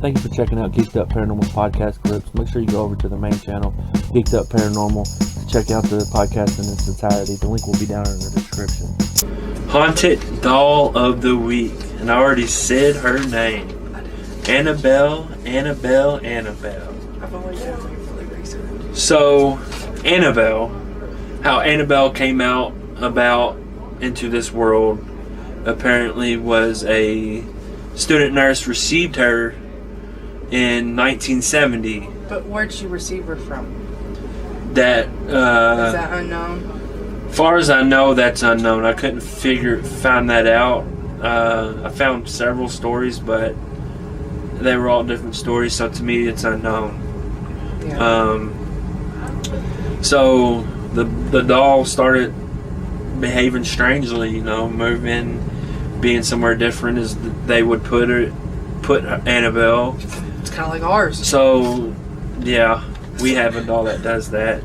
Thank you for checking out Geeked Up Paranormal podcast clips. Make sure you go over to the main channel, Geeked Up Paranormal, to check out the podcast in its entirety. The link will be down in the description. Haunted Doll of the Week. And I already said her name. Annabelle. I've always done really research. So, Annabelle, how Annabelle came about into this world, apparently was a student nurse received her in 1970. But where'd she receive her from? That, Is that unknown? far as I know, that's unknown. I couldn't find that out. I found several stories, but they were all different stories, so to me it's unknown. Yeah. So the doll started behaving strangely, moving, being somewhere different as they would put Annabelle. It's kind of like ours. So, yeah, we have a doll that does that.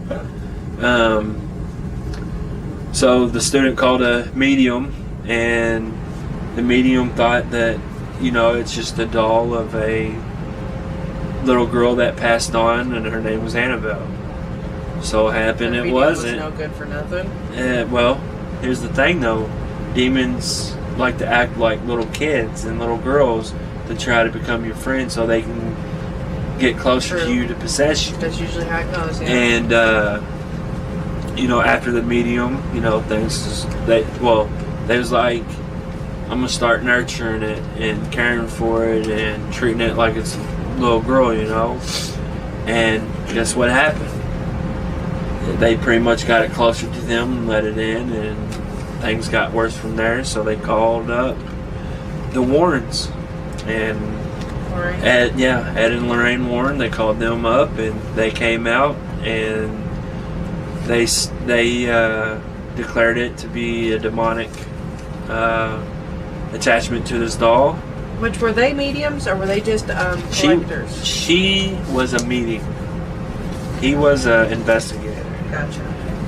So the student called a medium, and the medium thought that, it's just a doll of a little girl that passed on, and her name was Annabelle. So happened it wasn't. Was no good for nothing. Well, here's the thing though. Demons like to act like little kids and little girls to try to become your friend so they can get closer to you to possess you. That's usually how it goes, yeah. And, after the medium, they was like, I'm going to start nurturing it and caring for it and treating it like it's a little girl, And guess what happened? They pretty much got it closer to them and let it in, and things got worse from there, so they called up the Warrens. And Ed and Lorraine Warren, they called them up, and they came out, and they declared it to be a demonic attachment to this doll. Which, were they mediums, or were they just collectors? She was a medium. He was an investigator. Gotcha.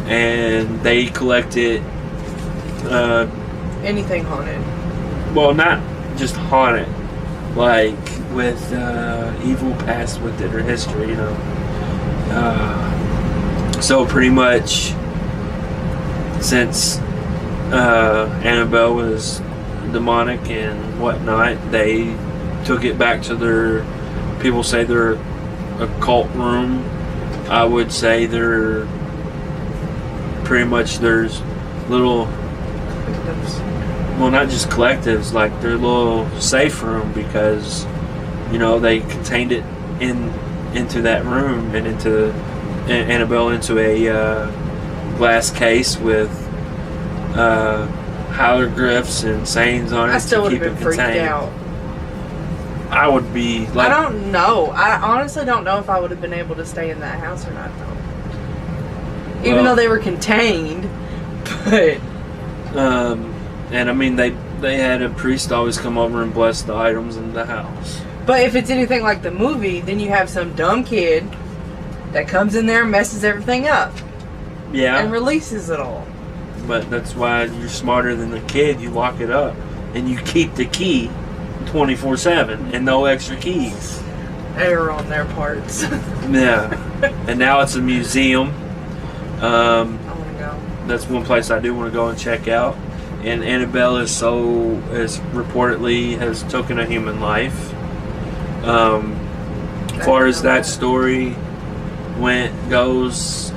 And they collected anything haunted. Well, not just haunted, like with evil past with it or history, So pretty much, since Annabelle was demonic and whatnot, they took it back to their, people say their occult room. I would say they're pretty much, there's little, well, not just collectives, like their little safe room, because they contained it into that room and into Annabelle into a glass case with hieroglyphs and sayings on it. I still to would keep have been it freaked contained. out. I would be like, I don't know. I honestly don't know if I would have been able to stay in that house or not, though. Even though they were contained, but and I mean they had a priest always come over and bless the items in the house. But if it's anything like the movie, then you have some dumb kid that comes in there and messes everything up. Yeah. And releases it all. But that's why you're smarter than the kid. You lock it up and you keep the key 24/7 and no extra keys. Error on their parts. Yeah. And now it's a museum. I want to go. That's one place I do want to go and check out. And Annabelle is reportedly has taken a human life. As far as that story goes,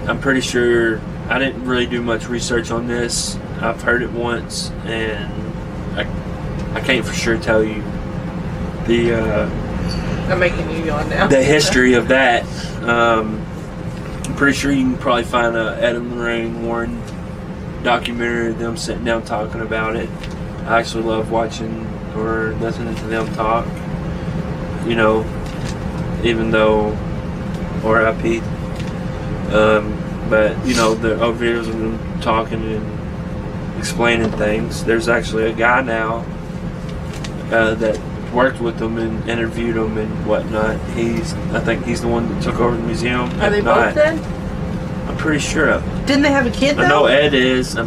I'm pretty sure, I didn't really do much research on this. I've heard it once, and I can't for sure tell you I'm making you yawn now. the history of that. I'm pretty sure you can probably find a Ed and Lorraine Warren documentary of them sitting down talking about it. I actually love watching or listening to them talk. Even though R.I.P. But the videos of them talking and explaining things. There's actually a guy now that worked with them and interviewed them and whatnot. I think he's the one that took over the museum. Are they both dead? I'm pretty sure of it. Didn't they have a kid though? I know Ed is. I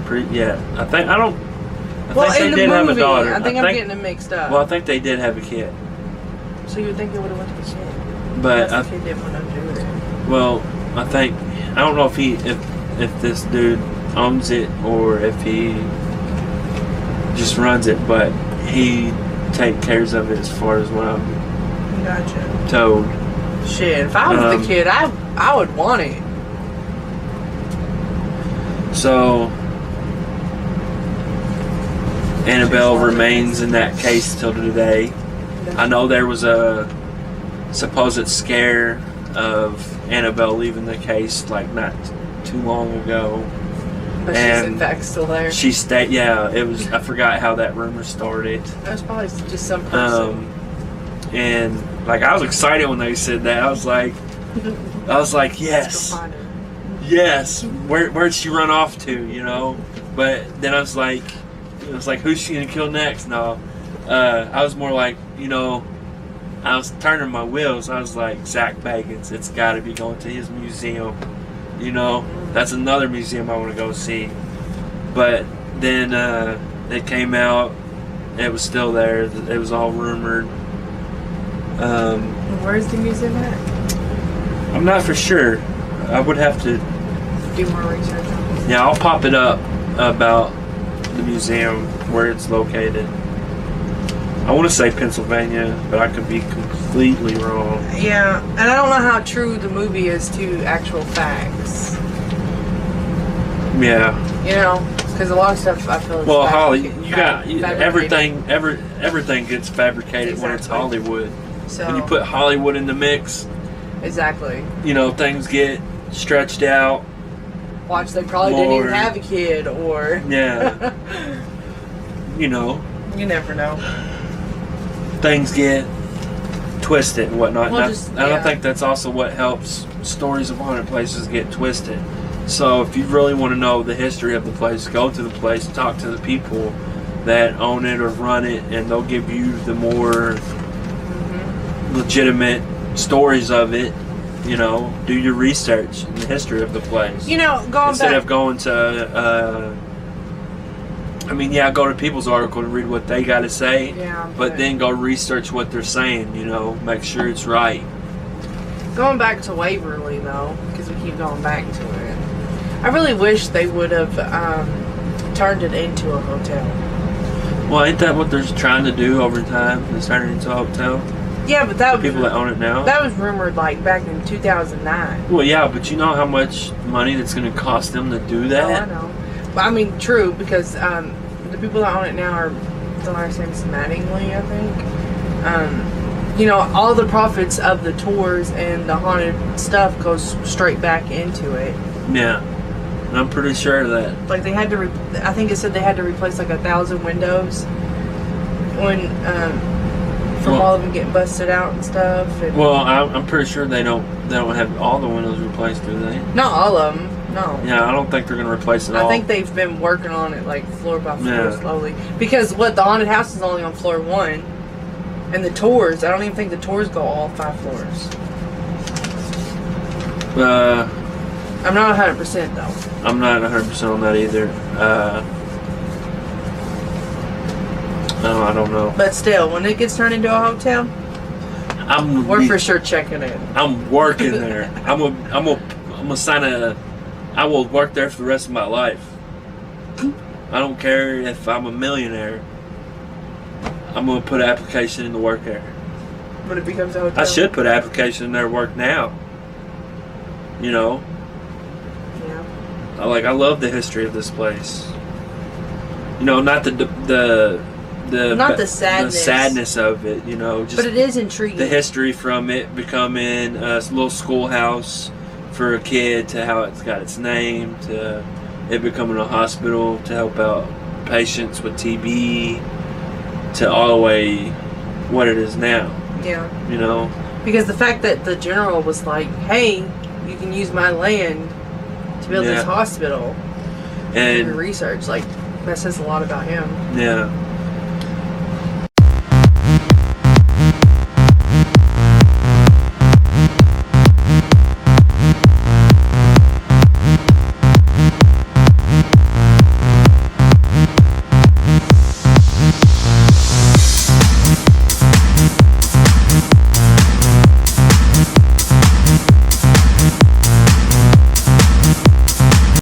I think they did have a daughter. I think I'm getting them mixed up. Well, I think they did have a kid. So you would think they would have went to the kid. But the kid didn't want to do it. Well, I don't know if this dude owns it or if he just runs it, but he take cares of it as far as what I'm Gotcha. told. Shit, if I was the kid, I would want it. So Annabelle remains in that case till today. I know there was a supposed scare of Annabelle leaving the case like not too long ago. But she's in fact still there. She stayed. Yeah, it was. I forgot how that rumor started. That was probably just some person. And like I was excited when they said that. I was like, yes, yes. Where'd she run off to? You know. But then I was like, who's she gonna kill next? No, I was more like, you know, I was turning my wheels. I was like, Zach Bagans. It's got to be going to his museum. You know, that's another museum I want to go see. But then it came out. It was still there. It was all rumored. Where's the museum at? I'm not for sure. I would have to do more research on it. Yeah, I'll pop it up about the museum where it's located. I want to say Pennsylvania, but I could be completely wrong. Yeah, and I don't know how true the movie is to actual facts. Yeah. You know, because a lot of stuff I feel is well, Holly, you got everything. Everything gets fabricated when it's Hollywood. So when you put Hollywood in the mix, exactly. You know, things get stretched out. Watch, they probably didn't even have a kid, or yeah. You know. You never know. Things get twisted and whatnot. Well, I don't think that's also what helps stories of haunted places get twisted. So if you really want to know the history of the place, go to the place, talk to the people that own it or run it, and they'll give you the more legitimate stories of it. You know, do your research in the history of the place. You know, instead of going to go to people's article and read what they got to say, but then go research what they're saying, you know, make sure it's right. Going back to Waverly, though, because we keep going back to it, I really wish they would have turned it into a hotel. Well, ain't that what they're trying to do over time, is turn it into a hotel? Yeah, but that was... people that own it now? That was rumored, like, back in 2009. Well, yeah, but you know how much money that's going to cost them to do that? Oh, I know. Well, I mean, true, because the people that own it now are, the last name's Mattingly, I think. You know, all the profits of the tours and the haunted stuff goes straight back into it. Yeah. I'm pretty sure of that. Like, they had to, I think it said they had to replace, like, 1,000 windows when, from all of them getting busted out and stuff. And well, I'm pretty sure they don't have all the windows replaced, do they? not all of them. No. Yeah, I don't think they're going to replace it all. I think they've been working on it like floor by floor slowly. Because the haunted house is only on floor 1. And the tours, I don't even think the tours go all 5 floors. I'm not 100% though. I'm not 100% on that either. I don't know. But still, when it gets turned into a hotel, we're for sure checking it. I'm working there. I'm gonna sign I will work there for the rest of my life. I don't care if I'm a millionaire. I'm gonna put an application in to work there. When it becomes a hotel, I should put an application in there to work now. You know. Yeah. I love the history of this place. You know, not the sadness of it, you know. Just but it is intriguing. The history from it becoming a little schoolhouse for a kid, to how it's got its name, to it becoming a hospital to help out patients with TB, to all the way what it is now. Yeah. You know? Because the fact that the general was like, hey, you can use my land to build this hospital. And research, like, that says a lot about him. Yeah.